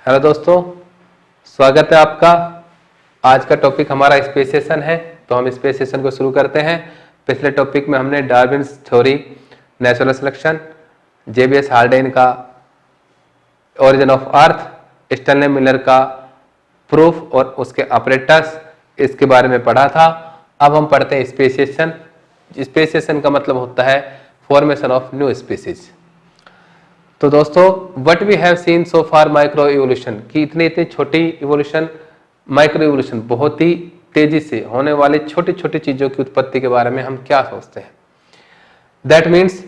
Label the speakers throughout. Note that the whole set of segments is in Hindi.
Speaker 1: हेलो दोस्तों, स्वागत है आपका। आज का टॉपिक हमारा स्पेसिएशन है, तो हम स्पेसिएशन को शुरू करते हैं। पिछले टॉपिक में हमने Darwin's theory, natural selection, JBS Haldane का origin of earth, Stanley Miller का प्रूफ और उसके ऑपरेटर्स, इसके बारे में पढ़ा था। अब हम पढ़ते हैं स्पेसिएशन। स्पेसिएशन का मतलब होता है फॉर्मेशन ऑफ न्यू स्पीसीज। तो दोस्तों, what we have seen so far micro evolution, कि इतनी छोटी इवोल्यूशन, माइक्रो इवोल्यूशन, बहुत ही तेजी से होने वाली छोटी छोटी चीजों की उत्पत्ति के बारे में हम क्या सोचते हैं। That means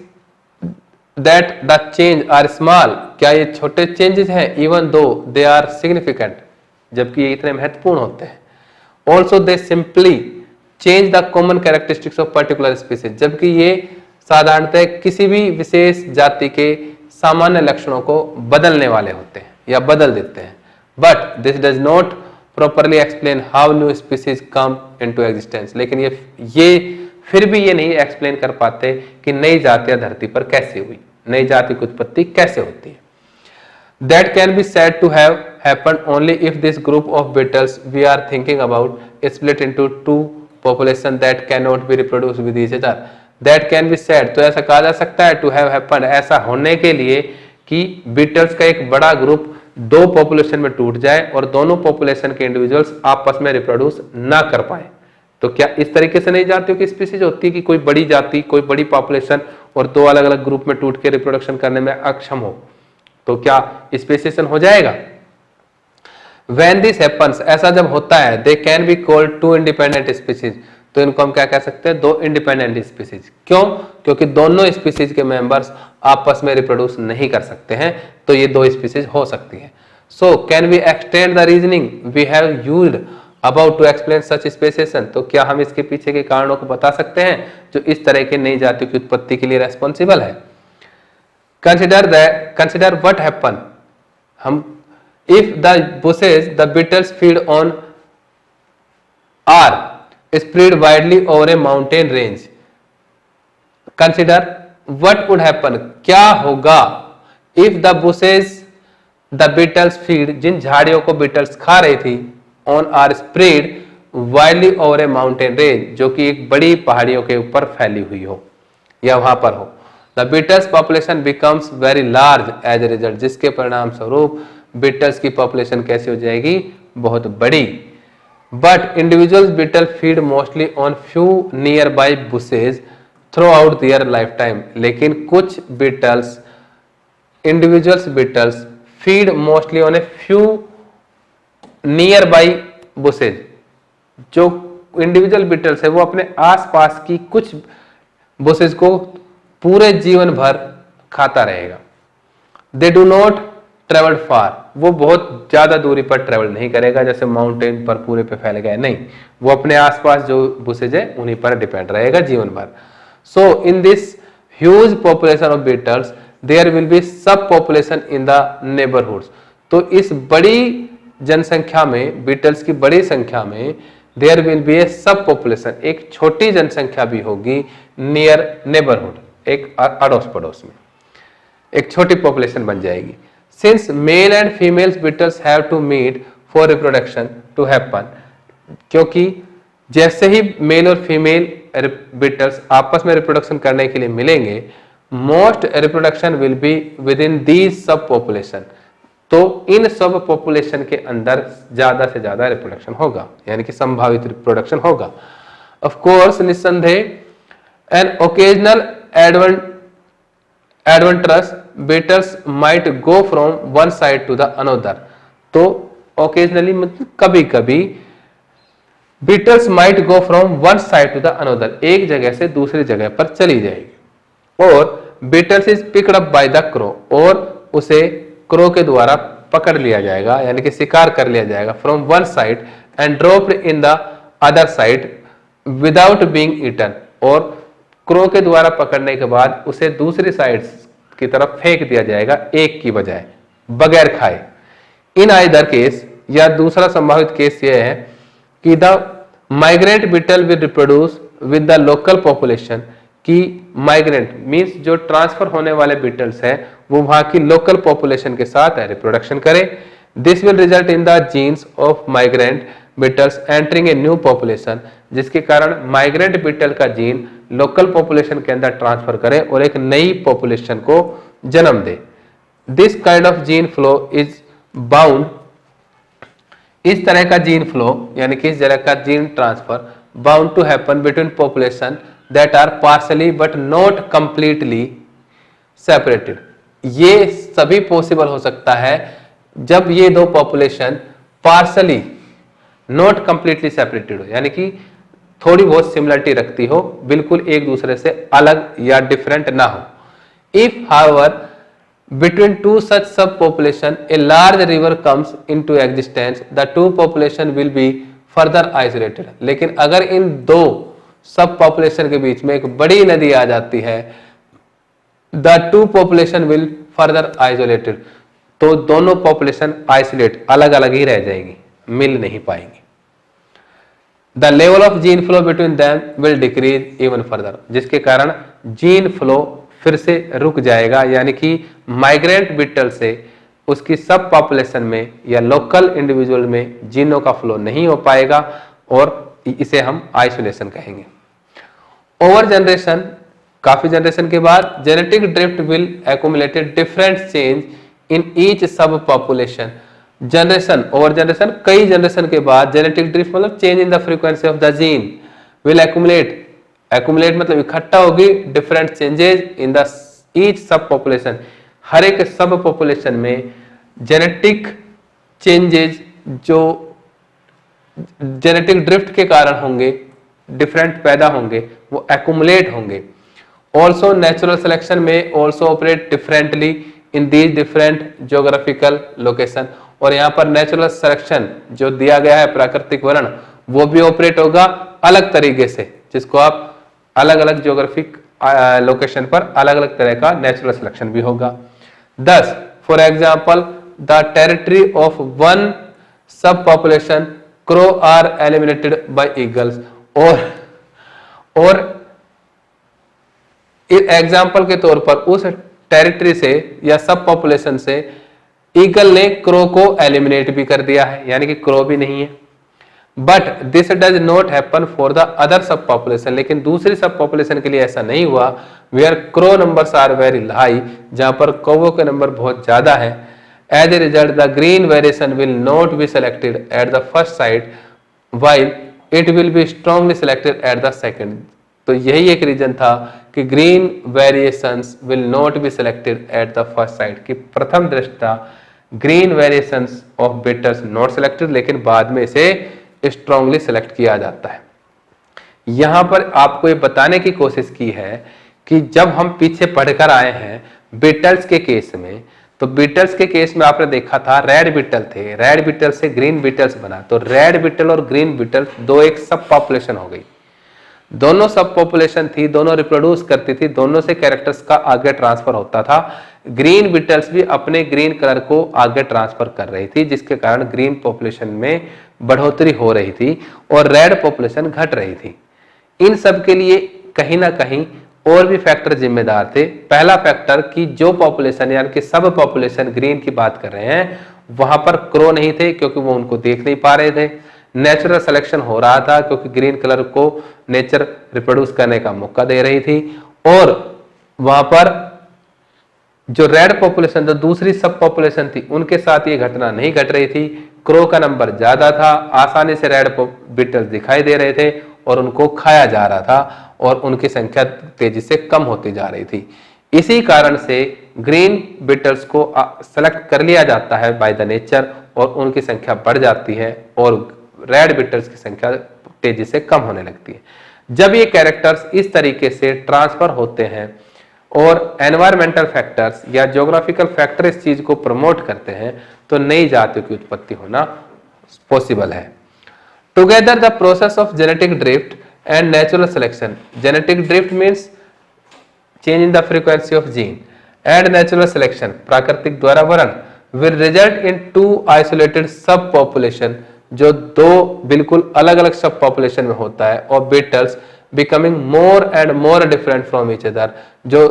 Speaker 1: that the change are small, क्या ये छोटे चेंजेस हैं, even though they are significant, जबकि ये इतने महत्वपूर्ण होते हैं। Also they simply change the common characteristics of particular species, जबकि ये साधारणतः किसी भी विशेष जाति के सामान्य लक्षणों को बदलने वाले होते हैं या बदल देते हैं। But this does not properly explain how new species come into existence, लेकिन ये फिर भी ये नहीं एक्सप्लेन कर पाते कि नई जातियां धरती पर कैसे हुई, नई जाति की उत्पत्ति कैसे होती है। That can be said to have happened only if this group of beetles we are thinking about is split into two populations that cannot be reproduced with each other. That can be said, तो ऐसा कहा जा सकता है to have happened, ऐसा होने के लिए कि बीटल्स का एक बड़ा ग्रुप दो पॉपुलेशन में टूट जाए और दोनों पॉपुलेशन के इंडिविजुअल्स आपस में रिप्रोड्यूस ना कर पाए। तो क्या इस तरीके से नई जातियों की स्पीसीज होती है कि कोई बड़ी जाति, कोई बड़ी पॉपुलेशन और दो अलग अलग ग्रुप में टूट के रिप्रोडक्शन करने में अक्षम हो, तो क्या स्पेसिएशन हो जाएगा? When this happens, ऐसा जब होता है, they can be called two independent species, तो इनको हम क्या कह सकते हैं, दो इंडिपेंडेंट स्पीसीज। क्यों? क्योंकि दोनों स्पीसीज के मेंबर्स आपस में रिप्रोड्यूस नहीं कर सकते हैं, तो ये दो स्पीसीज हो सकती है। So can we extend the reasoning we have used about to explain such speciation, तो क्या हम इसके पीछे के कारणों को बता सकते हैं जो इस तरह के नई जातियों की उत्पत्ति के लिए रेस्पॉन्सिबल है। Consider what happen if the bushes the beetles feed on are spread widely over a mountain range. Consider what would happen, क्या होगा if the bushes the beetles feed, जिन झाड़ियों को बीटल्स खा रही थी, on are spread widely over a mountain range, जो कि एक बड़ी पहाड़ियों के ऊपर फैली हुई हो या वहां पर हो। The beetles population becomes very large as a result, जिसके परिणाम स्वरूप बीटल्स की पॉपुलेशन कैसी हो जाएगी, बहुत बड़ी। But individual beetle feed mostly on few nearby bushes throughout their lifetime, लेकिन कुछ Beatles, individuals beetles feed mostly on a few nearby bushes, जो इंडिविजुअल बीटल्स है वो अपने आसपास की कुछ बुशेज को पूरे जीवन भर खाता रहेगा। दे डू नॉट ट्रेवल फार, वो बहुत ज्यादा दूरी पर ट्रेवल नहीं करेगा, जैसे माउंटेन पर पूरे पे फैल गया, नहीं, वो अपने आसपास जो बुशेज है उन्हीं पर डिपेंड रहेगा जीवन भर। So in this huge population of beetles there will be sub population in the neighbourhoods, तो इस बड़ी जनसंख्या में, बीटल्स की बड़ी संख्या में, देयर विल बी ए सब पॉपुलेशन, एक छोटी जनसंख्या भी होगी नियर नेबरहुड, एक अड़ोस पड़ोस में एक छोटी पॉपुलेशन बन जाएगी। Since male and female beetles have to meet for reproduction to happen, क्योंकि जैसे ही मेल और फीमेल बीटल्स आपस में रिप्रोडक्शन करने के लिए मिलेंगे, most reproduction will be with in these sub population, तो इन सब पॉपुलेशन के अंदर ज्यादा से ज्यादा रिप्रोडक्शन होगा, यानी कि संभावित रिप्रोडक्शन होगा। ऑफ कोर्स, निस्संदेह an occasional adventurous beetles might go from one side to the another, तो occasionally मतलब कभी कभी beetles might go from one side to the another, एक जगह से दूसरी जगह पर चली जाएगी। और beetles is picked up by the crow, और उसे क्रो के द्वारा पकड़ लिया जाएगा, यानी कि शिकार कर लिया जाएगा, from one side and dropped in the other side without being eaten, और क्रो के द्वारा पकड़ने के बाद उसे दूसरी साइड की तरफ फेंक दिया जाएगा, एक की बजाय, बगैर खाए। इन आइदर केस, या दूसरा संभावित केस यह है कि the migrant beetle will reproduce with the local population, कि माइग्रेंट मींस जो ट्रांसफर होने वाले बीटल्स हैं वो वहां की लोकल पॉपुलेशन के साथ रिप्रोडक्शन करे। This will result in the genes of migrant beetles entering a new population, जिसके कारण माइग्रेंट बीटल का जीन लोकल पॉपुलेशन के अंदर ट्रांसफर करे और एक नई पॉपुलेशन को जन्म दे। This kind of gene flow is bound, इस तरह का जीन फ्लो यानी कि इस तरह का gene transfer bound to happen between population that are partially but not completely separated. ये सभी पॉसिबल हो सकता है जब ये दो population partially not completely separated हो, यानी कि थोड़ी बहुत सिमिलरिटी रखती हो, बिल्कुल एक दूसरे से अलग या डिफरेंट ना हो। If however between two such subpopulation a large river comes into existence, the two population will be further isolated। लेकिन अगर इन दो सब पॉपुलेशन के बीच में एक बड़ी नदी आ जाती है, the two population will further isolated, तो दोनों पॉपुलेशन आइसोलेट अलग अलग ही रह जाएंगी, मिल नहीं पाएंगी। The level of gene flow between them will decrease even further, जिसके कारण जीन फ्लो फिर से रुक जाएगा, यानी कि माइग्रेंट बीटल से उसकी सब पॉपुलेशन में या लोकल इंडिविजुअल में जीनों का फ्लो नहीं हो पाएगा और इसे हम आइसोलेशन कहेंगे। ओवर जनरेशन, काफी जनरेशन के बाद genetic drift will accumulated different change in each sub population. Generation, over generation, कई जनरेशन के बाद जेनेटिक ड्रिफ्ट मतलब change in the frequency of the gene will accumulate, accumulate मतलब इकट्ठा होगी different changes in the each sub population, हर एक सब पॉपुलेशन में जेनेटिक चेंजेस जो जेनेटिक ड्रिफ्ट के कारण होंगे, डिफरेंट पैदा होंगे, वो एक्यूमुलेट होंगे। ऑल्सो नेचुरल सिलेक्शन में also operate differently in these different geographical location, और यहाँ पर नेचुरल सिलेक्शन जो दिया गया है प्राकृतिक वर्ण वो भी ऑपरेट होगा अलग तरीके से, जिसको आप अलग अलग ज्योग्राफिक लोकेशन पर अलग अलग तरह का नेचुरल सिलेक्शन भी होगा। 10 for example the territory of one sub population crow are eliminated by eagles, और एग्जाम्पल के तौर पर उस टेरिटरी से या सब पॉपुलेशन से ईगल ने क्रो को एलिमिनेट भी कर दिया है, यानी कि क्रो भी नहीं है। But this does not happen for the other sub population, लेकिन दूसरी सब पॉपुलेशन के लिए ऐसा नहीं हुआ। Where crow numbers are very high, जहां पर कौवों के नंबर बहुत ज्यादा है। As a result the green variation will not be selected at the first site while it will be strongly selected at the second. तो यही एक रीजन था कि green variations will not be selected at the first site, कि प्रथम दृष्टया green variations of beetles not selected, लेकिन बाद में इसे स्ट्रांगली सिलेक्ट किया जाता है। यहां पर आपको ये बताने की कोशिश की है कि जब हम पीछे पढ़कर आए हैं बीटल्स के केस में, तो बीटल्स के केस में आपने देखा था रेड बीटल थे, रेड बीटल से ग्रीन बीटल्स बना, तो रेड बीटल और ग्रीन बीटल दो एक सब पॉपुलेशन हो गई, दोनों सब पॉपुलेशन थी, दोनों रिप्रोड्यूस करती थी, दोनों से कैरेक्टर्स का आगे ट्रांसफर होता था। ग्रीन बीटल्स भी अपने ग्रीन कलर को आगे ट्रांसफर कर रही थी, जिसके कारण ग्रीन पॉपुलेशन में बढ़ोतरी हो रही थी और रेड पॉपुलेशन घट रही थी। इन सब के लिए कहीं ना कहीं और भी फैक्टर जिम्मेदार थे। पहला फैक्टर कि जो पॉपुलेशन यानी कि सब पॉपुलेशन ग्रीन की बात कर रहे हैं वहां पर क्रो नहीं थे, क्योंकि वो उनको देख नहीं पा रहे थे। नेचुरल सिलेक्शन हो रहा था क्योंकि ग्रीन कलर को नेचर रिप्रोड्यूस करने का मौका दे रही थी, और वहां पर जो रेड पॉपुलेशन, जो दूसरी सब पॉपुलेशन थी, उनके साथ ये घटना नहीं घट रही थी। क्रो का नंबर ज्यादा था, आसानी से रेड बीटल्स दिखाई दे रहे थे और उनको खाया जा रहा था और उनकी संख्या तेजी से कम होती जा रही थी। इसी कारण से ग्रीन बीटल्स को सेलेक्ट कर लिया जाता है बाय द नेचर और उनकी संख्या बढ़ जाती है और रेड बीटल्स की संख्या तेजी से कम होने लगती है। जब ये कैरेक्टर्स इस तरीके से ट्रांसफर होते हैं और एनवायरमेंटल फैक्टर्स या ज्योग्राफिकल फैक्टर इस चीज को प्रमोट करते हैं, तो नई जातियों की उत्पत्ति होना पॉसिबल है। Together the process of genetic drift and natural selection, genetic drift means change in the frequency of gene and natural selection, प्राकृतिक द्वारा वरण, will result in two isolated sub population, जो दो बिल्कुल अलग अलग सब पॉपुलेशन में होता है, और beetles becoming more and more different from each other, जो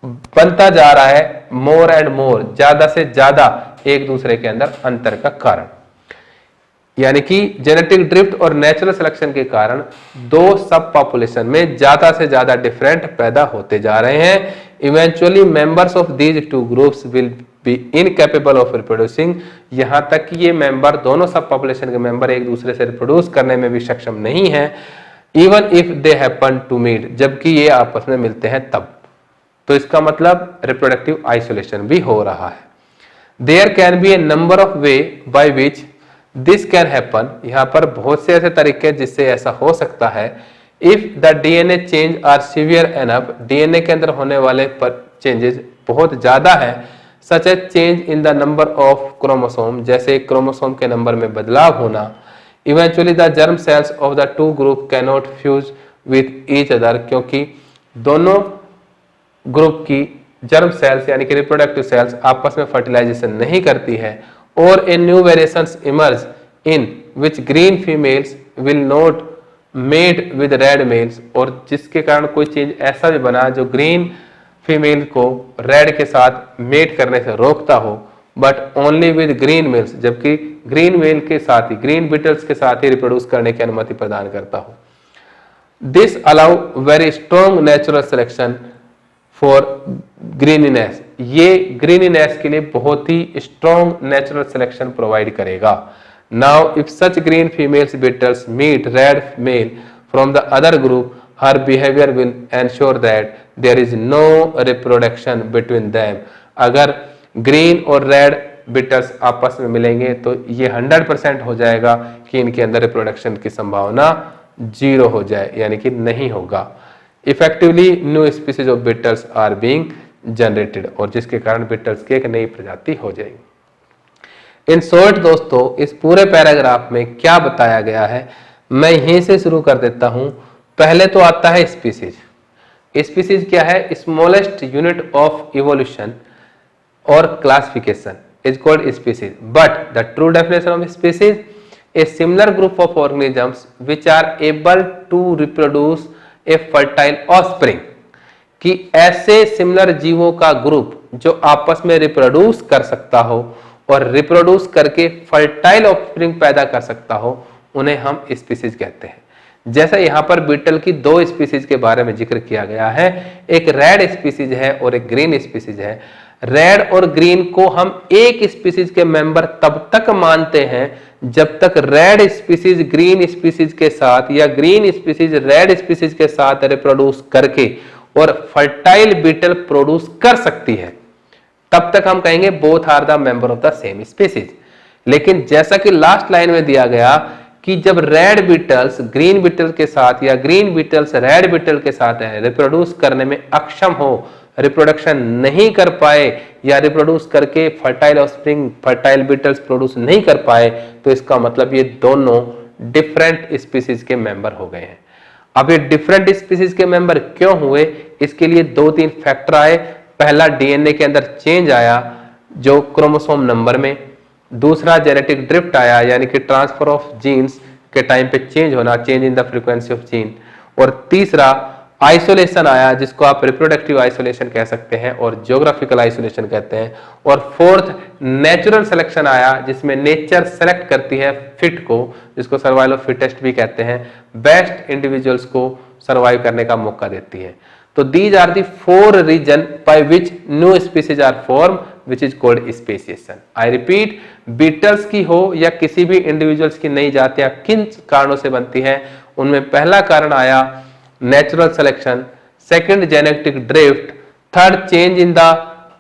Speaker 1: बनता जा रहा है मोर एंड मोर, ज्यादा से ज्यादा एक दूसरे के अंदर अंतर का कारण। यानी कि जेनेटिक ड्रिफ्ट और नेचुरल सिलेक्शन के कारण दो सब पॉपुलेशन में ज्यादा से ज्यादा डिफरेंट पैदा होते जा रहे हैं। Eventually members of these two groups will be incapable of reproducing, यहां तक कि ये मेंबर, दोनों सब पॉपुलेशन के मेंबर एक दूसरे से रिप्रोड्यूस करने में भी सक्षम नहीं है। Even if they happen to meet, जबकि ये आपस में मिलते हैं तब। तो इसका मतलब रिप्रोडक्टिव आइसोलेशन भी हो रहा है। There can be a number of way by which this can happen, यहां पर बहुत से ऐसे तरीके जिससे ऐसा हो सकता है। If the DNA change are severe enough, DNA के अंदर होने वाले चेंजेस बहुत ज्यादा है, such a change in the number of chromosome, जैसे क्रोमोसोम के नंबर में बदलाव होना। Eventually the germ cells of the two group can not fuse with each other, क्योंकि दोनों ग्रुप की जर्म सेल्स यानी कि रिप्रोडक्टिव सेल्स आपस में फर्टिलाइजेशन नहीं करती है। और a new variations emerge in which green females will not mate with red males, और जिसके कारण कोई चेंज ऐसा भी बना जो ग्रीन फीमेल को रेड के साथ मेट करने से रोकता हो, but only with green males, जबकि ग्रीन मेल के साथ ही, ग्रीन बीटल्स के साथ ही रिप्रोड्यूस करने की अनुमति प्रदान करता हो। This allow very strong natural selection for greenness, ये ग्रीनीनेस के लिए बहुत ही स्ट्रॉन्ग नेचुरल सिलेक्शन प्रोवाइड करेगा। Now if such green females beetles meet red male from the other group, her behaviour will ensure that there is no reproduction between them. अगर ग्रीन और रेड बीटल्स आपस में मिलेंगे तो ये 100% हो जाएगा कि इनके अंदर रिप्रोडक्शन की संभावना 0 हो जाए, यानी कि नहीं होगा। Effectively new species of beetles are being generated, और जिसके कारण बीटल्स की एक नई प्रजाति हो जाएगी। इन शॉर्ट दोस्तों, इस पूरे पैराग्राफ में क्या बताया गया है मैं यहीं से शुरू कर देता हूं। पहले तो आता है स्पीसीज। स्पीसीज क्या है? स्मॉलेस्ट यूनिट ऑफ इवोल्यूशन और classification is called species, but the true definition of species a similar group of organisms which are able to reproduce a fertile offspring, कि ऐसे सिमिलर जीवों का ग्रुप जो आपस में रिप्रोड्यूस कर सकता हो और रिप्रोड्यूस करके फर्टाइल ऑफस्प्रिंग पैदा कर सकता हो, उन्हें हम स्पीसीज कहते हैं। जैसा यहां पर बीटल की दो स्पीसीज के बारे में जिक्र किया गया है, एक रेड स्पीसीज है और एक ग्रीन स्पीसीज है। रेड और ग्रीन को हम एक स्पीसीज के मेंबर तब तक मानते हैं जब तक रेड स्पीसीज ग्रीन स्पीसीज के साथ या ग्रीन स्पीसीज रेड स्पीसीज के साथ रिप्रोड्यूस करके और फर्टाइल बीटल प्रोड्यूस कर सकती है, तब तक हम कहेंगे both are the member of the same species. लेकिन जैसा कि लास्ट लाइन में दिया गया कि जब रेड बीटल्स ग्रीन बीटल के साथ या ग्रीन बीटल्स रेड बीटल के साथ रिप्रोड्यूस करने में अक्षम हो, रिप्रोडक्शन नहीं कर पाए या रिप्रोड्यूस करके fertile offspring fertile beetles produce नहीं कर पाए, तो इसका मतलब ये दोनों डिफरेंट स्पीसीज के मेंबर हो गए हैं। अब ये डिफरेंट स्पीसीज के मेंबर क्यों हुए, इसके लिए 2-3 फैक्टर आए। पहला, डीएनए के अंदर चेंज आया जो क्रोमोसोम नंबर में। दूसरा, जेनेटिक ड्रिफ्ट आया, यानी कि ट्रांसफर ऑफ जीन्स के टाइम पे चेंज होना, change in the frequency of gene. और तीसरा, आइसोलेशन आया, जिसको आप रिप्रोडक्टिव आइसोलेशन कह सकते हैं और ज्योग्राफिकल आइसोलेशन कहते हैं। और फोर्थ, नेचुरल सिलेक्शन आया, जिसमें नेचर सेलेक्ट करती है फिट को, जिसको सर्वाइवल ऑफ फिटेस्ट भी कहते हैं, बेस्ट इंडिविजुअल्स को सर्वाइव करने का मौका देती है। तो these are the 4 reason by which new species are form which is called speciation. I repeat, beetles की हो या किसी भी इंडिविजुअल्स की नई जातियां किन कारणों से बनती हैं, उनमें पहला कारण आया natural selection, second genetic drift, third change in the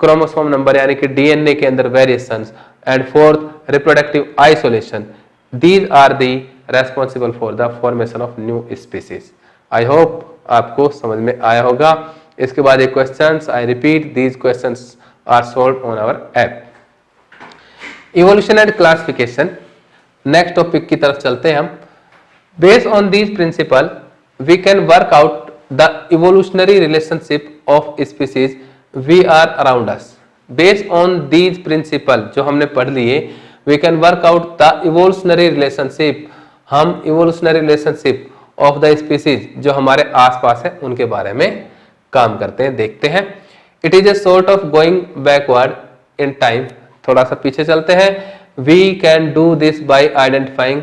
Speaker 1: chromosome number यानी कि डीएनए के अंदर variations, and fourth reproductive isolation. These are the responsible for the formation of new species. I hope आपको समझ में आया होगा। इसके बाद एक questions, I repeat these questions are solved on our app. Evolution and classification, next topic की तरफ चलते हैं हम। Based on these principle we can work out the evolutionary relationship of species we are around us. Based on these principles जो हमने पढ़ लिए, we can work out the evolutionary relationship, हम evolutionary relationship of the species जो हमारे आसपास है उनके बारे में काम करते हैं, देखते हैं। It is a sort of going backward in time, थोड़ा सा पीछे चलते हैं। We can do this by identifying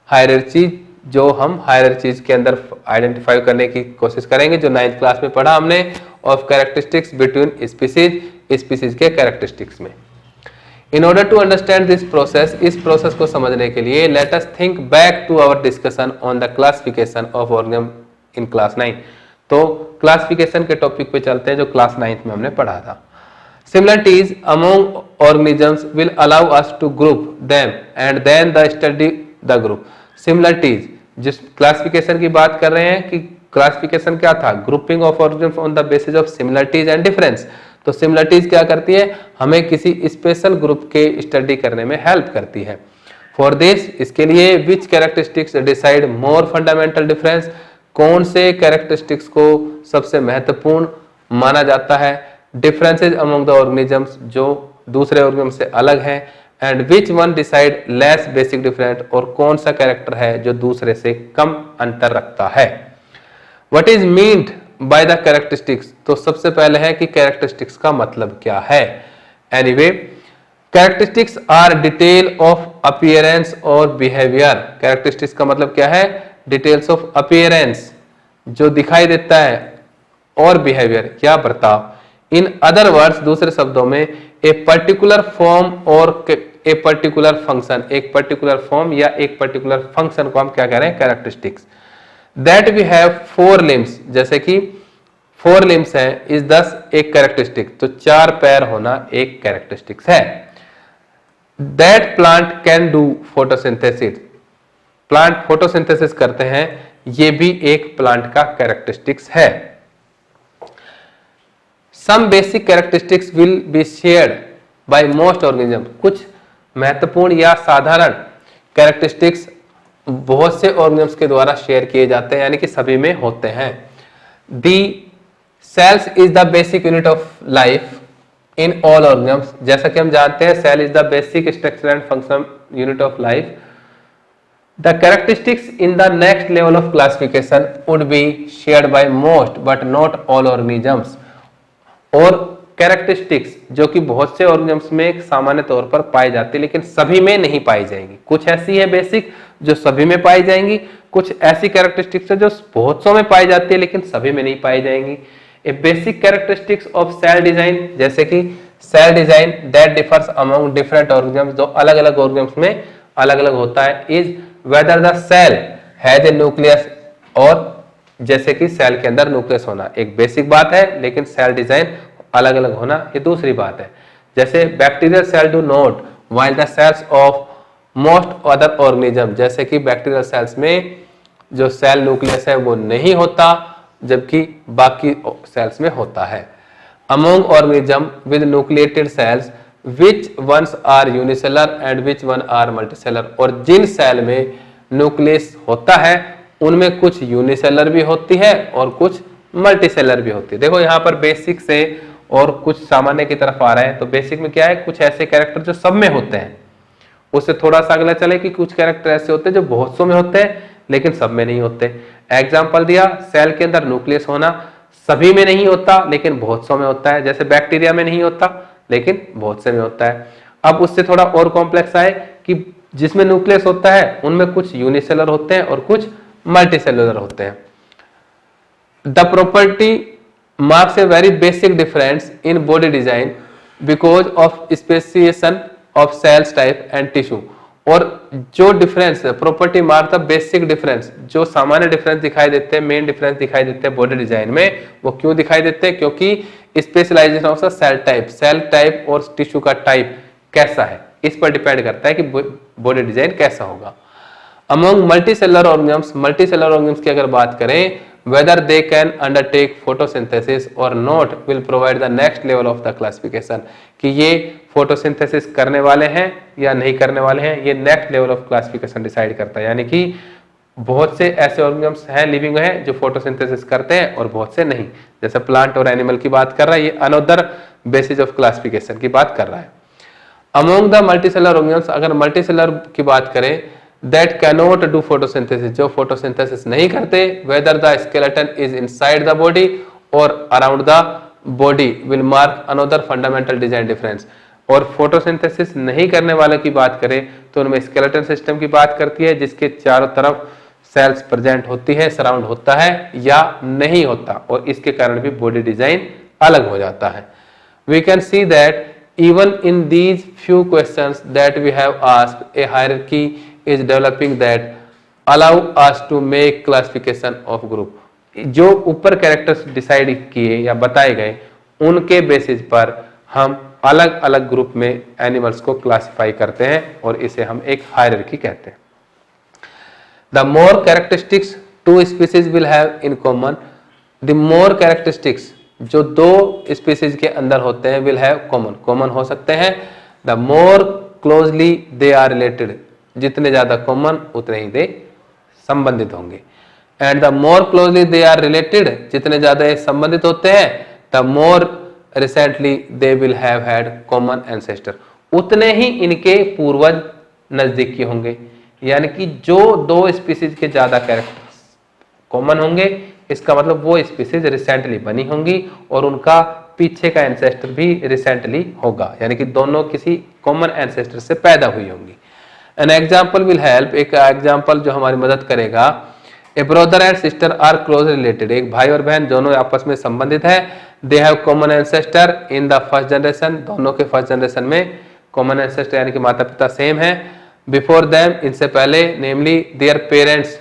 Speaker 1: hierarchies, जो हम हायरार्चीज के अंदर आइडेंटिफाई करने की कोशिश करेंगे, जो 9th क्लास में पढ़ा हमने, of characteristics between species, species के कैरेक्टरिस्टिक्स में। In order to understand this process, इस प्रोसेस को समझने के लिए let us think back to our discussion on the classification of organism in class 9। तो क्लासिफिकेशन के टॉपिक पे चलते हैं जो क्लास 9th में हमने पढ़ा था। Similarities among organisms will allow us to group them and then the study the group. Similarities, जिस क्लासिफिकेशन की बात कर रहे हैं कि क्लासिफिकेशन क्या था, grouping of organism on the basis of similarities and difference. तो सिमिलरिटीज क्या करती है, हमें किसी स्पेशल ग्रुप के स्टडी करने में हेल्प करती है। फॉर दिस, इसके लिए which characteristics decide more fundamental difference, कौन से कैरेक्टरिस्टिक्स को सबसे महत्वपूर्ण माना जाता है, डिफरेंसेज अमंग द ऑर्गेनिजम्स, जो दूसरे ऑर्गेनिज्म से अलग हैं, and which one decide less basic different, और कौन सा कैरेक्टर है जो दूसरे से कम अंतर रखता है। What is meant by the characteristics, तो सबसे पहले है कि कैरेक्टरिस्टिक्स का मतलब क्या है। Anyway, characteristics are detail of appearance और बिहेवियर। कैरेक्टरिस्टिक्स का मतलब क्या है, डिटेल्स ऑफ अपीयरेंस, जो दिखाई देता है, और बिहेवियर या बर्ताव। इन अदर वर्ड्स, दूसरे शब्दों में, ए पर्टिकुलर फॉर्म और ए पर्टिकुलर फंक्शन, एक पर्टिकुलर फॉर्म या एक पर्टिकुलर फंक्शन को हम क्या कह रहे हैं, characteristics. That we have 4 limbs, जैसे कि 4 लिम्स है, इज दस एक कैरेक्टरिस्टिक, तो 4 पैर होना एक कैरेक्टरिस्टिक्स है। That plant can do photosynthesis, plant photosynthesis करते हैं, ये भी एक प्लांट का कैरेक्टरिस्टिक्स है। Some basic characteristics will be shared by most organisms, कुछ महत्वपूर्ण या साधारण कैरेक्टरिस्टिक्स बहुत से ऑर्गेनिजम्स के द्वारा शेयर किए जाते हैं, यानी कि सभी में होते हैं। The cells is the basic unit of life in all organisms, जैसा कि हम जानते हैं cell is the basic structure and function unit of life. The characteristics in the next level of classification would be shared by most but not all organisms. और कैरेक्टरिस्टिक्स जो कि बहुत से ऑर्गेनिजम्स में सामान्य तौर पर पाई जाती है लेकिन सभी में नहीं पाई जाएंगी। कुछ ऐसी है बेसिक जो सभी में पाई जाएंगी, कुछ ऐसी कैरेक्टरिस्टिक्स है जो बहुत सौ में पाई जाती है लेकिन सभी में नहीं पाई जाएंगी। A basic characteristics of cell design, जैसे कि cell design that differs among different organisms, जो अलग अलग ऑर्गेनिजम्स में अलग अलग होता है, is whether the cell has a nucleus, और जैसे कि सेल के अंदर न्यूक्लियस होना एक बेसिक बात है, लेकिन सेल डिजाइन अलग अलग होना ये दूसरी बात है। जैसे bacterial cell do not while the cells of most other organism, जैसे कि बैक्टीरियल सेल्स में जो सेल न्यूक्लियस है वो नहीं होता जबकि बाकी सेल्स में होता है। Among organism with nucleated cells which once are unicellular and which one are multicellular, और जिन सेल में न्यूक्लियस होता है उनमें कुछ यूनिसेलर भी होती है और कुछ मल्टीसेलर भी होती है। देखो यहाँ पर बेसिक से और कुछ सामान्य की तरफ आ रहा है, तो बेसिक में क्या है, कुछ ऐसे कैरेक्टर जो सब में होते हैं, उससे थोड़ा सा अगला चले कि कुछ कैरेक्टर ऐसे होते हैं जो बहुत सौ में होते हैं लेकिन सब में नहीं होते। एग्जाम्पल दिया, सेल के अंदर न्यूक्लियस होना सभी में नहीं होता लेकिन बहुत सौ में होता है, जैसे बैक्टीरिया में नहीं होता लेकिन बहुत से में होता है। अब उससे थोड़ा और कॉम्प्लेक्स आए कि जिसमें न्यूक्लियस होता है उनमें कुछ यूनिसेलर होते हैं और कुछ मल्टीसेलुलर होते हैं। The property marks a very basic difference in body design because of speciation of cells type and tissue, और जो difference property mark the basic difference, जो सामान्य डिफरेंस दिखाई देते हैं, मेन डिफरेंस दिखाई देते हैं बॉडी डिजाइन में, वो क्यों दिखाई देते हैं, क्योंकि स्पेशलाइजेशन ऑफ सेल टाइप और टिश्यू का टाइप कैसा है इस पर डिपेंड करता है कि बॉडी डिजाइन कैसा होगा। अमंग मल्टीसेलर ऑर्गेनिज्म्स की अगर बात करें, whether they can undertake photosynthesis or not will provide the next level of the classification, कि ये फोटोसिंथेसिस करने वाले हैं या नहीं करने वाले हैं, ये next level of classification decide करता है। यानी कि बहुत से ऐसे ऑर्गेनिजम्स हैं लिविंग हैं जो फोटोसिंथेसिस करते हैं और बहुत से नहीं, जैसे प्लांट और एनिमल की बात कर रहा है, ये अनदर बेसिस ऑफ क्लासिफिकेशन की बात कर रहा है। अमंग द मल्टीसेलर ऑर्गेनिजम्स, अगर मल्टीसेलर की बात करें, that cannot do photosynthesis, जो photosynthesis नहीं करते, whether the skeleton is inside the body or around the body will mark another fundamental design difference, और फोटोसिंथेसिस नहीं करने वाले की बात करें तो उनमें स्केलेटन सिस्टम की बात करती है, जिसके चारों तरफ सेल्स प्रेजेंट होती है, सराउंड होता है या नहीं होता, और इसके कारण भी बॉडी डिजाइन अलग हो जाता है। We can see that even in these few questions that we have asked, a hierarchy is developing that allow us to make classification of group। जो ऊपर कैरेक्टर्स डिसाइड किए या बताए गए उनके बेसिस पर हम अलग अलग ग्रुप में एनिमल्स को क्लासिफाई करते हैं और इसे हम एक हायरार्की कहते हैं। The more characteristics two species will have in common, the more characteristics जो दो स्पीसीज के अंदर होते हैं will have कॉमन हो सकते हैं। The more closely they are related, जितने ज्यादा कॉमन उतने ही दे संबंधित होंगे। And the more closely they are related, जितने ज्यादा ये संबंधित होते हैं, the more recently they will have had common ancestor, उतने ही इनके पूर्वज नजदीकी होंगे। यानी कि जो दो स्पीसीज के ज्यादा कैरेक्टर्स कॉमन होंगे, इसका मतलब वो स्पीसीज रिसेंटली बनी होंगी और उनका पीछे का एंसेस्टर भी रिसेंटली होगा, यानी कि दोनों किसी कॉमन एंसेस्टर से पैदा हुई होंगी। एन एग्जाम्पल विल हेल्प, एक एग्जाम्पल जो हमारी मदद करेगा। A brother and sister are close related, एक भाई और बहन दोनों आपस में संबंधित है। They have common ancestor in the first generation, दोनों के फर्स्ट जनरेशन में कॉमन एंसेस्टर यानी कि माता पिता सेम है। बिफोर देम, इनसे पहले, namely their parents,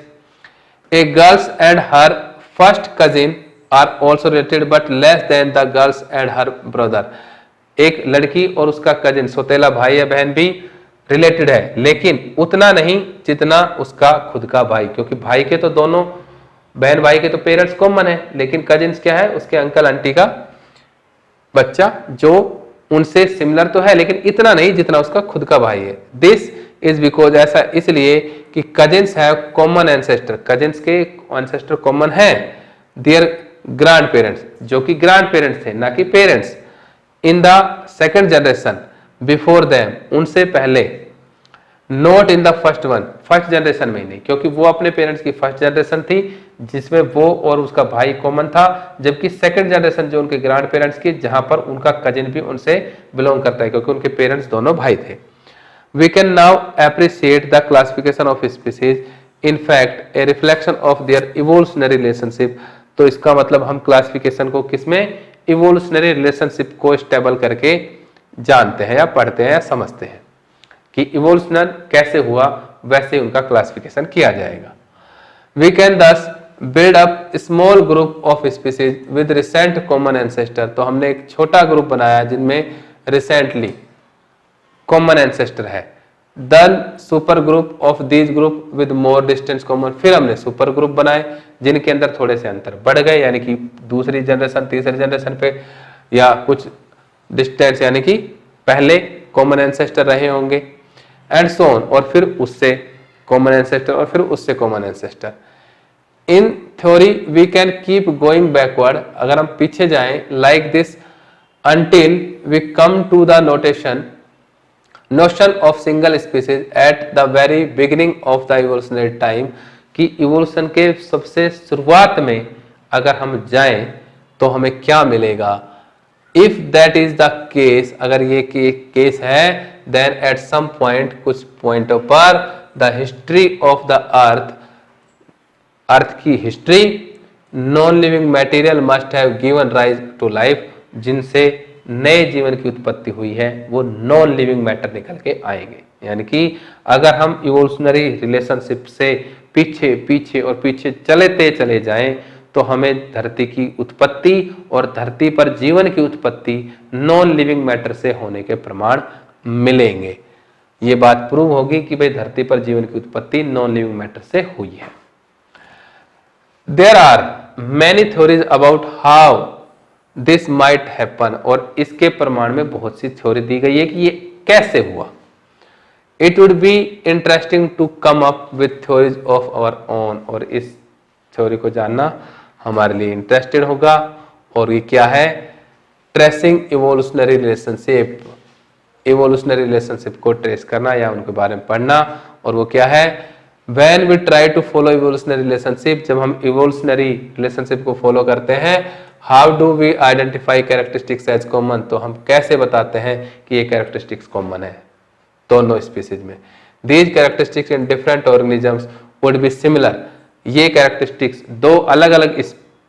Speaker 1: a girls and her first cousin are also related but less than the girls and her brother, एक लड़की और उसका कजिन सौतेला भाई या बहन भी रिलेटेड है, लेकिन उतना नहीं जितना उसका खुद का भाई, क्योंकि भाई के तो दोनों, बहन भाई के तो पेरेंट्स कॉमन है, लेकिन कजिन्स क्या है, उसके अंकल आंटी का बच्चा जो उनसे सिमिलर तो है लेकिन इतना नहीं जितना उसका खुद का भाई है। दिस इज बिकॉज, ऐसा इसलिए कि cousins have common ancestor, cousins के एंसेस्टर कॉमन है देयर ग्रैंड पेरेंट्स, जो कि ग्रैंड पेरेंट्स थे ना कि parents, in the second generation before them, उनसे पहले, not in the first one, first generation में ही नहीं, क्योंकि वो अपने पेरेंट्स की फर्स्ट जनरेशन थी जिसमें वो और उसका भाई कॉमन था, जबकि सेकंड जनरेशन जो उनके ग्रैंड पेरेंट्स की, जहां पर उनका कजिन भी उनसे बिलोंग करता है क्योंकि उनके पेरेंट्स दोनों भाई थे। We can now appreciate the classification of species, in fact, a reflection of their evolutionary relationship। तो इसका मतलब हम क्लासिफिकेशन को किसमें, इवोल्यूशनरी रिलेशनशिप को स्टेबल करके जानते हैं या पढ़ते हैं या समझते हैं कि इवोल्यूशन कैसे हुआ, वैसे उनका क्लासिफिकेशन किया जाएगा। We can thus build up small group of species with recent common ancestor। तो हमने एक छोटा ग्रुप बनाया जिनमें रिसेंटली कॉमन एंसेस्टर है। Then super group of these group with more distance common, फिर हमने सुपर ग्रुप बनाए जिनके अंदर थोड़े से अंतर बढ़ गए, यानी कि दूसरी जनरेशन तीसरी जनरेशन पे या कुछ डिस्टेंस, यानी कि पहले कॉमन एंसेस्टर रहे होंगे, एंड सो ऑन, और फिर उससे कॉमन एंसेस्टर और फिर उससे common ancestor. In theory we can keep going backward, अगर हम पीछे जाएं like this until we come to the notion of single species at the very beginning of the evolutionary time, कि इवोल्यूशन के सबसे शुरुआत में अगर हम जाएं तो हमें क्या मिलेगा। If that is the case, अगर ये केस है, देन एट सम पॉइंट, कुछ पॉइंटों पर, the history of the earth की history, non living material must have given rise to life, जिनसे नए जीवन की उत्पत्ति हुई है वो नॉन लिविंग मैटर निकल के आएंगे। यानी कि अगर हम इवोल्यूशनरी रिलेशनशिप से पीछे पीछे और पीछे चलते चले जाएं तो हमें धरती की उत्पत्ति और धरती पर जीवन की उत्पत्ति नॉन लिविंग मैटर से होने के प्रमाण मिलेंगे। ये बात प्रूव होगी कि भाई धरती पर जीवन की उत्पत्ति नॉन लिविंग मैटर से हुई है। There are many theories about how this might happen, और इसके प्रमाण में बहुत सी थ्योरी दी गई है कि ये कैसे हुआ। It would be interesting to come up with theories of our own, और इस थ्योरी को जानना हमारे लिए इंटरेस्टेड होगा। और ये क्या है, tracing evolutionary relationship, evolutionary relationship को ट्रेस करना या उनके बारे में पढ़ना। और वो क्या है, when we try to follow evolutionary relationship, जब हम इवोल्यूशनरी रिलेशनशिप को फॉलो करते हैं, how do we identify characteristics as common, तो हम कैसे बताते हैं कि ये कैरेक्टरिस्टिक्स कॉमन है दोनों स्पीसीज में। These characteristics in different organisms would be similar, ये कैरेक्टरिस्टिक्स दो अलग अलग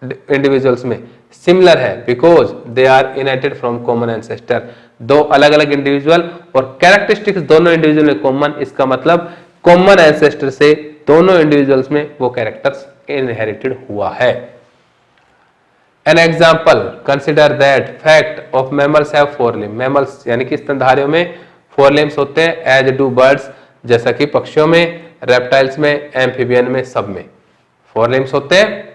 Speaker 1: इंडिविजुअल्स में सिमिलर है because they are inherited from common ancestor. दो अलग अलग इंडिविजुअल और कैरेक्टरिस्टिक्स दोनों इंडिविजुअल में कॉमन, इसका मतलब कॉमन एंसेस्टर से दोनों इंडिविजुअल्स में वो कैरेक्टर्स इनहेरिटेड हुआ है। An example, consider that fact of mammals have four limb, mammals यानी कि स्तनधारियों में फोर लिम्ब्स होते हैं एज डू बर्ड्स, जैसा कि पक्षियों में, रेप्टाइल्स में, एम्फीबियन में, सब में फोर लिम्ब्स होते हैं।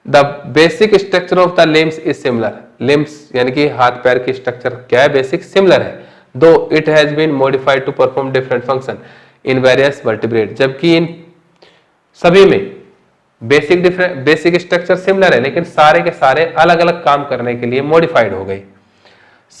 Speaker 1: The basic structure of the limbs is similar, limbs यानी कि हाथ पैर की स्ट्रक्चर क्या है, बेसिक सिमिलर है, though it has been modified to perform different function in various vertebrate, जबकि इन सभी में बेसिक स्ट्रक्चर सिमिलर है लेकिन सारे के सारे अलग अलग काम करने के लिए मॉडिफाइड हो गई।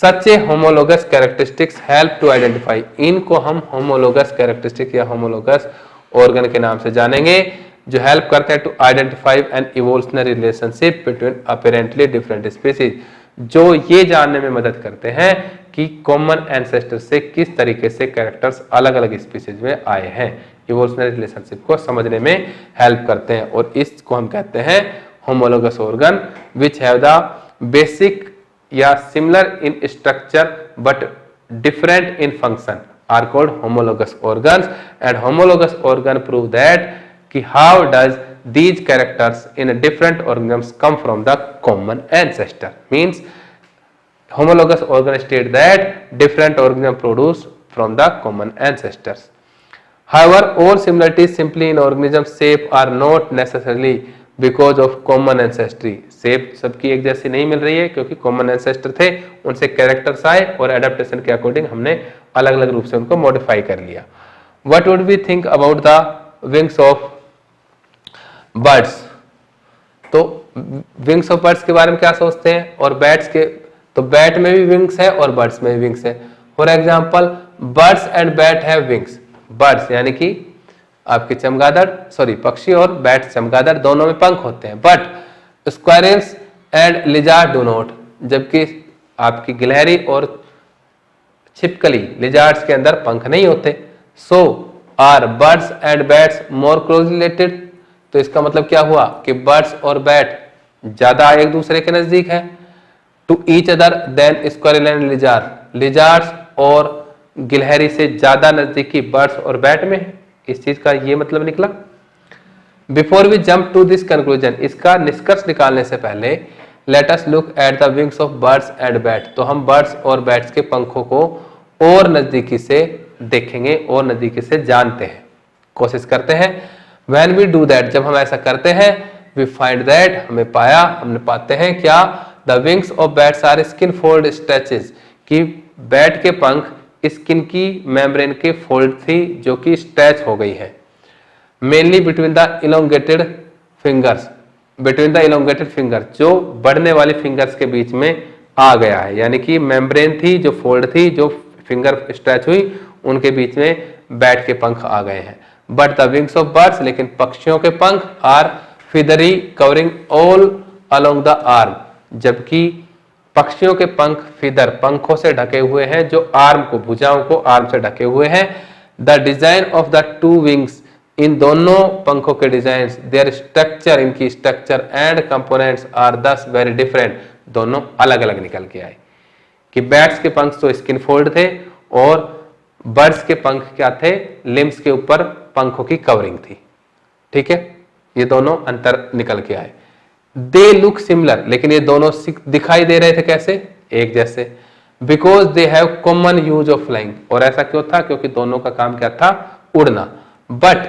Speaker 1: Such a homologous characteristics help to identify, इनको हम होमोलोगस कैरेक्टरिस्टिक या होमोलोगस ऑर्गन के नाम से जानेंगे जो हेल्प करते हैं to identify an evolutionary relationship between apparently different species, जो ये जानने में मदद करते हैं कि कॉमन एंसेस्टर से किस तरीके से कैरेक्टर्स अलग अलग स्पीसीज में आए हैं, इवोल्यूशनरी रिलेशनशिप को समझने में हेल्प करते हैं। और इसको हम कहते हैं homologous organ which have the basic या similar in structure but different in function are called homologous organs, and homologous organ prove that कि how does these characters in a different organisms come from the common ancestor, means homologous organ state that different organisms produce from the common ancestors. However, all similarities simply in organism shape are not necessarily because of common ancestry, shape सबकी एक जैसी नहीं मिल रही है क्योंकि common ancestor थे, उनसे characters आए और adaptation के according हमने अलग अलग रूप से उनको modify कर लिया। What would we think about the wings of birds, तो विंग्स ऑफ बर्ड्स के बारे में क्या सोचते हैं, और बैट्स के, तो बैट में भी विंग्स है और बर्ड्स में भी विंग्स है। For example birds and bat have wings, birds यानी कि आपके चमगादड़, सॉरी पक्षी और बैट चमगादड़ दोनों में पंख होते हैं, but squirrels and lizard do not, जबकि आपकी गिलहरी और छिपकली लिजार्ड्स के अंदर पंख नहीं होते। So are birds and bats more closely related, तो इसका मतलब क्या हुआ कि बर्ड्स और बैट ज्यादा एक दूसरे के नजदीक है to each other than squirrel and lizard, lizards और गिलहरी से ज्यादा नजदीकी बर्ड्स और बैट में है। इस चीज का ये मतलब निकला। Before we jump to this conclusion, इसका निष्कर्ष निकालने से पहले let us look at the wings of birds and bat, तो हम बर्ड्स और बैट्स के पंखों को और नजदीकी से देखेंगे और नजदीकी से जानते हैं, कोशिश करते हैं। When we do that, जब हम ऐसा करते हैं, we find that, हमने पाते हैं क्या, the wings of bats are skin fold stretches, कि बैट के पंख स्किन की मेम्ब्रेन के फोल्ड थी जो कि स्ट्रेच हो गई है, mainly between the elongated fingers, जो बढ़ने वाली फिंगर्स के बीच में आ गया है, यानी कि मेम्ब्रेन थी जो फोल्ड थी, जो फिंगर स्ट्रेच हुई, उनके बीच में बैट के पंख आ गए हैं। But the wings of birds, लेकिन पक्षियों के पंख are feathery covering all along the arm, जबकि पक्षियों के पंख फिदर पंखों से ढके हुए हैं जो आर्म को, भुजाओं को आर्म से ढके हुए हैं। The design of the two wings, इन दोनों पंखों के डिजाइन, देयर स्ट्रक्चर, इनकी structure and components are thus very different, दोनों अलग अलग निकल के आए कि बैट्स के पंख तो स्किन फोल्ड थे और बर्ड्स के पंख क्या थे, लिम्स के ऊपर पंखों की कवरिंग थी। ठीक है, ये दोनों अंतर निकल के आए। दे लुक सिमिलर, लेकिन ये दोनों दिखाई दे रहे थे कैसे, एक जैसे, because they have common use of flying, और ऐसा क्यों था, क्योंकि दोनों का काम क्या था, उड़ना। But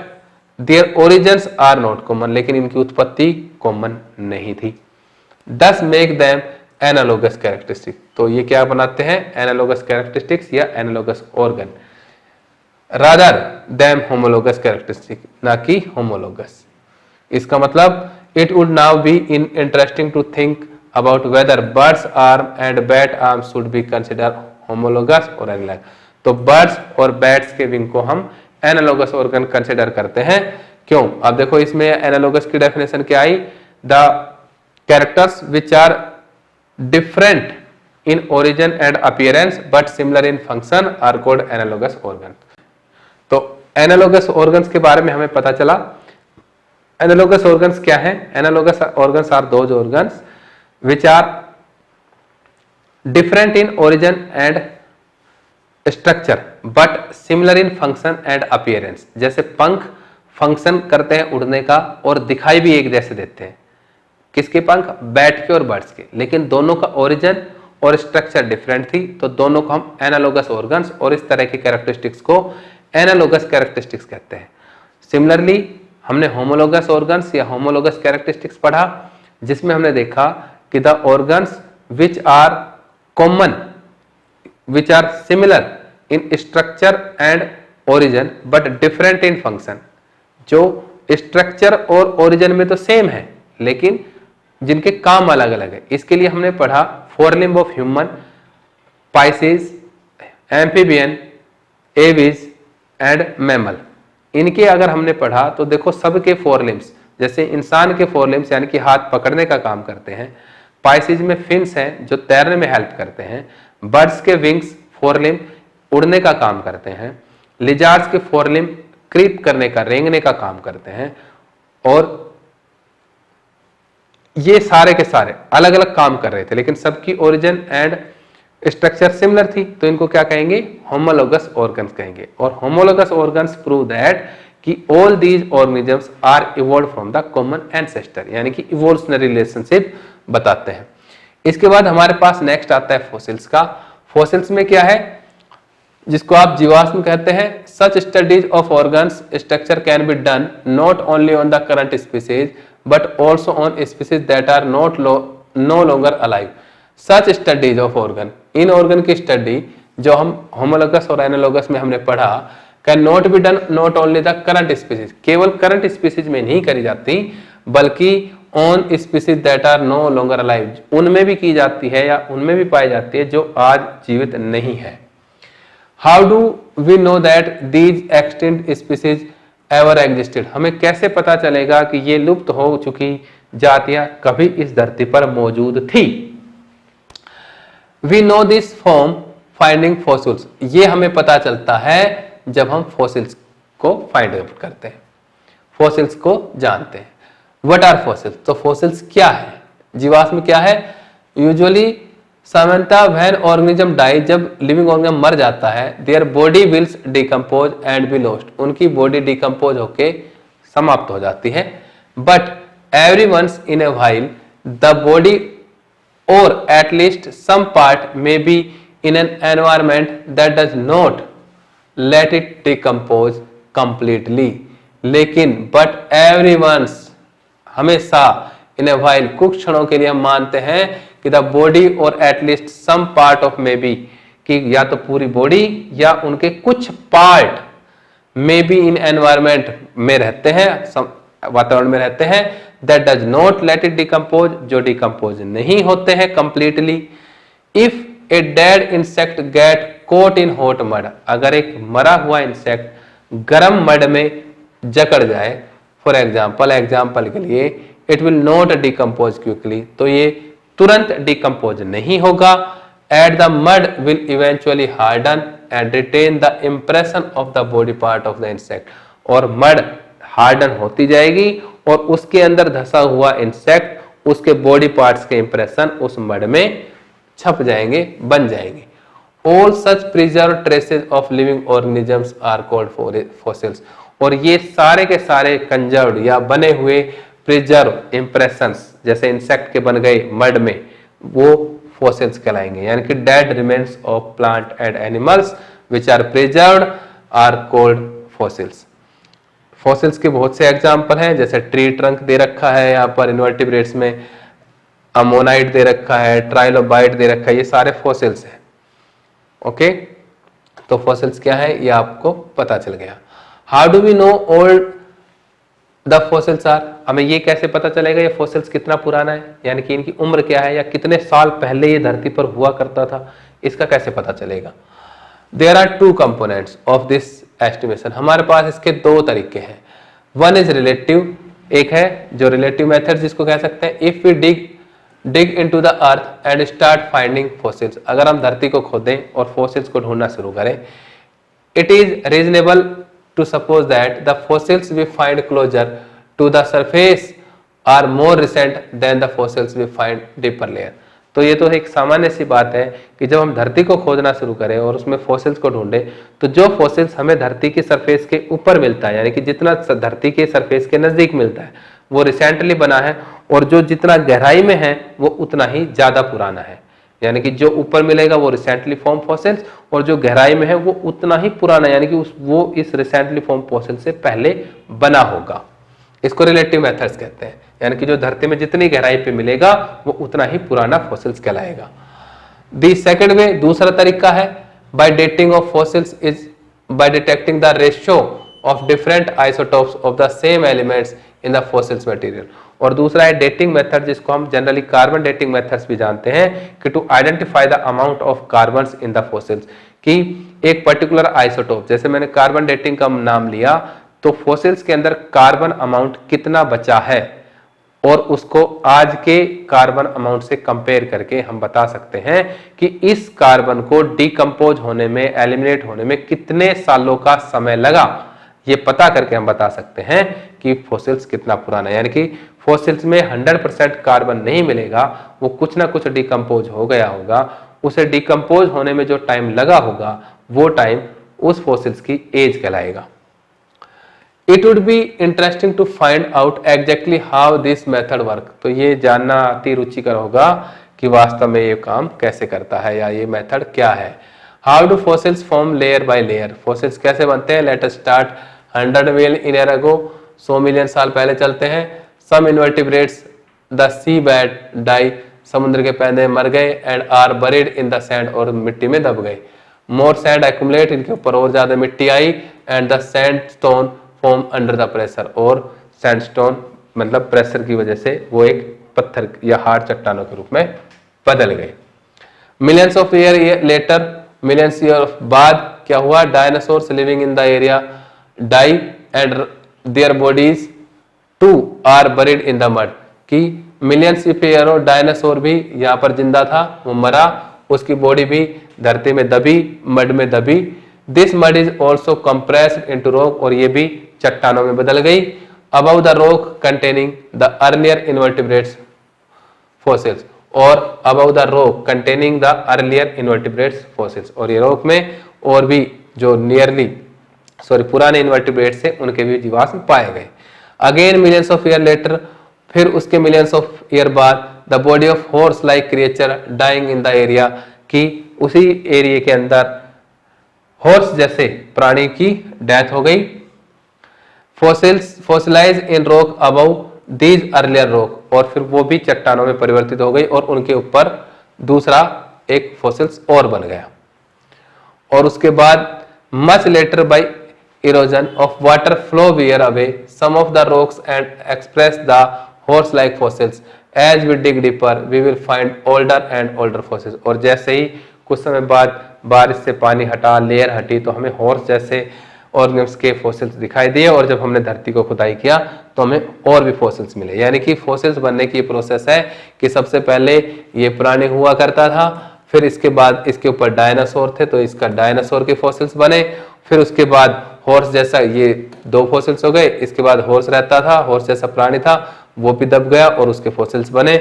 Speaker 1: their origins are not common, लेकिन इनकी उत्पत्ति कॉमन नहीं थी। दस मेक देम एनालोगस कैरेक्टरिस्टिक, तो ये क्या बनाते हैं, एनालोगस कैरेक्टरिस्टिक्स या analogous organ, rather them homologous characteristic, ना कि होमोलोगस। इसका मतलब it would now be interesting to think about whether birds arm and bat arm should be consider homologous और एनालॉग। तो बर्ड्स और बैट्स के विंग को हम एनालॉगस ऑर्गन कंसिडर करते हैं, क्यों। अब देखो इसमें एनालॉगस की डेफिनेशन क्या आई, the characters which are different in origin and appearance but similar in function are called analogous organ. तो एनालोगस ऑर्गन्स के बारे में हमें पता चला। एनालोगस ऑर्गन्स क्या है? Analogous organs are those organs which are different in origin and structure but similar in function and appearance. जैसे पंख फंक्शन करते हैं उड़ने का और दिखाई भी एक जैसे देते हैं। किसके पंख? बैट के और बर्ड्स के, लेकिन दोनों का ओरिजिन और स्ट्रक्चर डिफरेंट थी, तो दोनों को हम एनालोगस ऑर्गन्स और इस तरह के कैरेक्टरिस्टिक्स को एनालोगस कैरेक्टरिस्टिक्स कहते हैं। सिमिलरली हमने होमोलोगस ऑर्गन्स या होमोलोगस कैरेक्टरिस्टिक्स पढ़ा, जिसमें हमने देखा कि the organs which are common which are similar in structure and origin but different in function। जो स्ट्रक्चर और ओरिजिन में तो सेम है लेकिन जिनके काम अलग अलग है। इसके लिए हमने पढ़ा four limb of human, Pisces, amphibian, aves and mammal. इनके अगर हमने पढ़ा तो देखो सबके फोर लिम्स, जैसे इंसान के फोर लिम्स यानी कि हाथ पकड़ने का काम करते हैं, पाइसेस में फिन्स हैं जो तैरने में हेल्प करते हैं, बर्ड्स के विंग्स फोर लिम्ब उड़ने का काम करते हैं, लिजार्ड्स के फोर लिम्ब क्रीप करने का, रेंगने का काम करते हैं, और ये सारे के सारे अलग अलग काम कर रहे थे लेकिन सबकी ओरिजिन एंड स्ट्रक्चर सिमिलर थी, तो इनको क्या कहेंगे? होमोलोगस ऑर्गन्स कहेंगे। और होमोलोगस ऑर्गन्स प्रूव दैट कि all these organisms are evolve from the common ancestor, यानी कि इवोल्यूशनरी रिलेशनशिप बताते हैं। इसके बाद हमारे पास नेक्स्ट आता है फॉसिल्स का। फॉसिल्स में क्या है? जिसको आप जीवाश्म कहते हैं। Such studies of organs structure can be done not only on the current species but also on species that are not no longer alive. Such studies of organ, इन ऑर्गन की स्टडी जो हम होमोलोगस और एनालोगस में हमने पढ़ा, can not be done not only the current species, केवल करंट स्पीसीज में नहीं करी जाती बल्कि on species that are no longer alive, उनमें भी की जाती है या उनमें भी पाई जाती है जो आज जीवित नहीं है। How do we know that these extinct species ever existed, हमें कैसे पता चलेगा कि ये लुप्त हो चुकी जातियां कभी इस धरती पर मौजूद थी? We know this from finding fossils, ये हमें पता चलता है जब हम फॉसिल्स को फाइंड आउट करते हैं, फॉसिल्स को जानते हैं। What are fossils? तो फॉसिल्स क्या है? जीवाश्म क्या है? यूजुअली सामान्यतः व्हेन ऑर्गेनिज्म डाई, जब लिविंग ऑर्गेनिज्म मर जाता है, their body wills decompose and be lost, उनकी बॉडी डिकम्पोज होके समाप्त हो जाती है। But every once in a while the body or at least some part may be in an environment that does not let it decompose completely, लेकिन बट एवरी वंस, हमेशा, इन ए व्हाइल, कुछ क्षणों के लिए हम मानते हैं कि द बॉडी और at least some part of may be, कि या तो पूरी बॉडी या उनके कुछ part may be in environment में रहते हैं, वातावरण में रहते हैं, that does not let it decompose, जो डिकम्पोज नहीं होते हैं completely. If a dead insect get caught in hot mud, अगर एक मरा हुआ इंसेक्ट गर्म मड में जकड़ जाए, फॉर एग्जाम्पल के लिए, it will not decompose quickly, तो ये तुरंत डिकम्पोज नहीं होगा। At the mud will eventually harden and retain the impression of the body part of the insect, और मड हार्डन होती जाएगी और उसके अंदर धसा हुआ इंसेक्ट, उसके बॉडी पार्ट्स के इंप्रेशन उस मड में छप जाएंगे, बन जाएंगे। All such preserve traces of living organisms are called fossils, और ये सारे के सारे कंजर्व्ड या बने हुए प्रिजर्व इंप्रेशंस, जैसे इंसेक्ट के बन गए मड में, वो फॉसिल्स कहलाएंगे। यानी कि dead remains of plant and animals which are preserved are called fossils. Fossils के बहुत से एग्जाम्पल हैं, जैसे ट्री ट्रंक दे रखा है यहाँ पर इन्वर्टिब्रेट्स में, अमोनाइट दे रखा है, ट्राइलोबाइट दे रखा है, ये सारे फॉसिल्स हैं। ओके, तो फॉसिल्स क्या है ये आपको पता चल गया। How do we know old the fossils are, हमें ये कैसे पता चलेगा ये फॉसिल्स कितना पुराना है, यानी कि इनकी उम्र क्या है या कितने साल पहले ये धरती पर हुआ करता था, इसका कैसे पता चलेगा? There are two components of this estimation, हमारे पास इसके दो तरीके हैं। वन इज रिलेटिव, एक है जो रिलेटिव मेथड जिसको कह सकते हैं, if we dig dig into the earth and start finding fossils, अगर हम धरती को खोदें और फॉसिल्स को ढूंढना शुरू करें, it is reasonable to suppose that the fossils we find closer to the surface are more recent than the fossils we find deeper layer. तो ये तो एक सामान्य सी बात है कि जब हम धरती को खोदना शुरू करें और उसमें फॉसिल्स को ढूंढें, तो जो फॉसिल्स हमें धरती की सरफेस के ऊपर मिलता है, यानी कि जितना धरती के सरफेस के नजदीक मिलता है, वो रिसेंटली बना है, और जो जितना गहराई में है वो उतना ही ज्यादा पुराना है। यानी कि जो ऊपर मिलेगा वो रिसेंटली फॉर्म फॉसिल्स, और जो गहराई में है वो उतना ही पुराना, यानी कि वो इस रिसेंटली फॉर्म फॉसिल से पहले बना होगा। इसको रिलेटिव मेथड्स कहते हैं, यानी कि जो धरती में जितनी गहराई पे मिलेगा वो उतना ही पुराना फॉसिल्स कहलाएगा। दी सेकंड वे, दूसरा तरीका है, by dating of fossils is by detecting the ratio of different isotopes of the same elements in the fossils material. और दूसरा है डेटिंग मेथड, जिसको हम जनरली कार्बन डेटिंग मेथड्स भी जानते हैं, कि to identify the amount of carbons in the fossils, कि एक पर्टिकुलर आइसोटोप, जैसे मैंने कार्बन डेटिंग का नाम लिया, तो फॉसिल्स के अंदर कार्बन अमाउंट कितना बचा है और उसको आज के कार्बन अमाउंट से कंपेयर करके हम बता सकते हैं कि इस कार्बन को डिकम्पोज होने में, एलिमिनेट होने में कितने सालों का समय लगा। ये पता करके हम बता सकते हैं कि फॉसिल्स कितना पुराना है। यानी कि फॉसिल्स में 100% कार्बन नहीं मिलेगा, वो कुछ ना कुछ डिकम्पोज हो गया होगा, उसे डिकम्पोज होने में जो टाइम लगा होगा वो टाइम उस फॉसिल्स की एज कहलाएगा। It would be interesting to find out exactly how this method work। तो ये जानना अति रुचिकर होगा कि वास्तव में ये काम कैसे करता है या ये मेथड क्या है। How do fossils form layer by layer? Fossils कैसे बनते हैं? Let us start 100 million year ago। 100 million साल पहले चलते हैं। Some invertebrates, the seabed die। समुद्र के पौधे मर गए and are buried in the sand, और मिट्टी में दब गए। More sand accumulate, इनके ऊपर और ज्यादा मिट्टी आई, and the sandstone form under the pressure, और सैंडस्टोन मतलब प्रेशर की वजह से वो एक पत्थर या हार्ड चट्टानों के रूप में बदल गए। Millions of year later, millions year बाद क्या हुआ? Dinosaurs living in the area die and their bodies too are buried in the mud, कि मिलियंस ईयर डायनासोर भी यहाँ पर जिंदा था, वो मरा, उसकी बॉडी भी धरती में दबी, मड में दबी। This mud is also compressed into rock, और ये भी चट्टानों में बदल गई। Above the rock containing the earlier invertebrates fossils, और above the rock containing the earlier invertebrates fossils, और ये रॉक में और भी जो पुराने इनवर्टिब्रेट्स थे उनके भी जीवाश्म पाए गए। Again millions of year later, फिर उसके मिलियंस ऑफ ईयर बाद the body of horse like creature dying in the area, कि उसी एरिया के अंदर हॉर्स जैसे प्राणी की डेथ हो गई। Fossilise in rock above these earlier rock, और फिर वो भी चट्टानों में परिवर्तित हो गई और उनके ऊपर दूसरा एक फॉसिल्स और बन गया। और उसके बाद much later by erosion of water flow wear away some of the rocks and express the horse like fossils, as we dig deeper we will find older and older fossils. और जैसे ही कुछ समय बाद बारिश से पानी हटा, लेयर हटी, तो हमें हॉर्स जैसे ऑर्गेनिम्स के फॉसिल्स दिखाई दिए, और जब हमने धरती को खुदाई किया तो हमें और भी फॉसिल्स मिले। यानी कि फॉसिल्स बनने की प्रोसेस है कि सबसे पहले ये प्राणी हुआ करता था, फिर इसके बाद इसके ऊपर डायनासोर थे तो इसका डायनासोर के फॉसिल्स बने, फिर उसके बाद हॉर्स जैसा ये 2 फॉसिल्स हो गए, इसके बाद हॉर्स रहता था, हॉर्स जैसा प्राणी था, वो भी दब गया और उसके फॉसिल्स बने,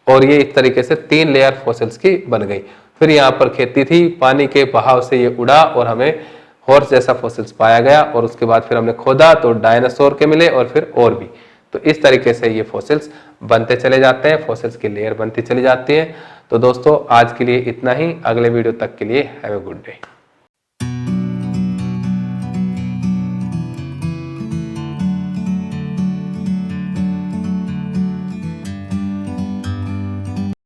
Speaker 1: और ये इस तरीके से 3 लेयर फॉसिल्स की बन गई। फिर यहाँ पर खेती थी, पानी के बहाव से ये उड़ा और हमें हॉर्स जैसा फॉसिल्स पाया गया, और उसके बाद फिर हमने खोदा तो डायनासोर के मिले, और फिर और भी। तो इस तरीके से ये फॉसिल्स बनते चले जाते हैं, फॉसिल्स की लेयर बनती चली जाती है। तो दोस्तों आज के लिए इतना ही, अगले वीडियो तक के लिए हैव ए गुड डे।